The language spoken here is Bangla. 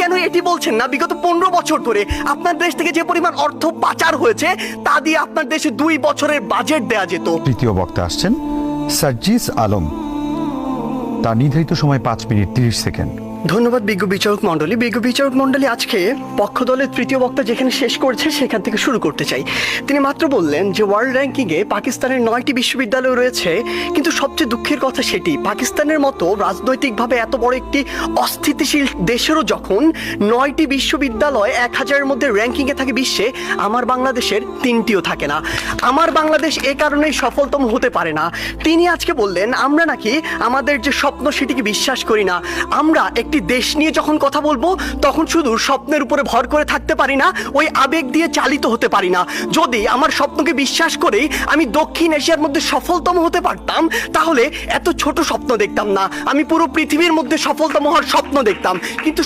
কেন এটি বলছেন না বিগত 15 বছর ধরে আপনার দেশ থেকে যে পরিমাণ অর্থ পাচার হয়েছে তা দিয়ে আপনার দেশে 2 বছরের বাজেট দেয়া যেত? তৃতীয় বক্তা আসছেন সার্জিস আলম, তার নির্ধারিত সময় 5 মিনিট 30 সেকেন্ড। ধন্যবাদ বিজ্ঞ বিচারক মণ্ডলী। বিজ্ঞ বিচারক মণ্ডলী, আজকে পক্ষ দলের তৃতীয় বক্তা যেখানে শেষ করেছে সেখান থেকে শুরু করতে চাই। তিনি মাত্র বললেন যে ওয়ার্ল্ড র্যাঙ্কিংয়ে পাকিস্তানের 9টি বিশ্ববিদ্যালয় রয়েছে, কিন্তু সবচেয়ে দুঃখের কথা সেটি পাকিস্তানের মতো রাজনৈতিকভাবে এত বড় একটি অস্থিতিশীল দেশেরও যখন 9টি বিশ্ববিদ্যালয় 1000-এর মধ্যে র্যাঙ্কিংয়ে থাকে বিশ্বে, আমার বাংলাদেশের 3টিও থাকে না। আমার বাংলাদেশ এ কারণেই সফলতম হতে পারে না। তিনি আজকে বললেন আমরা নাকি আমাদের যে স্বপ্ন সেটিকে বিশ্বাস করি না। আমরা একটি দেশ নিয়ে যখন কথা বলবো তখন শুধু স্বপ্নের উপরে ভর করে থাকতে পারি না, ওই আবেগ দিয়ে চালিত হতে পারি না। যদি আমার স্বপ্নকে বিশ্বাস করেই আমি দক্ষিণ এশিয়ার মধ্যে সফলতম হতে পারতাম, তাহলে এত ছোট স্বপ্ন দেখতাম না, আমি পুরো পৃথিবীর মধ্যে সফলতম হওয়ার স্বপ্ন দেখতাম। কিন্তু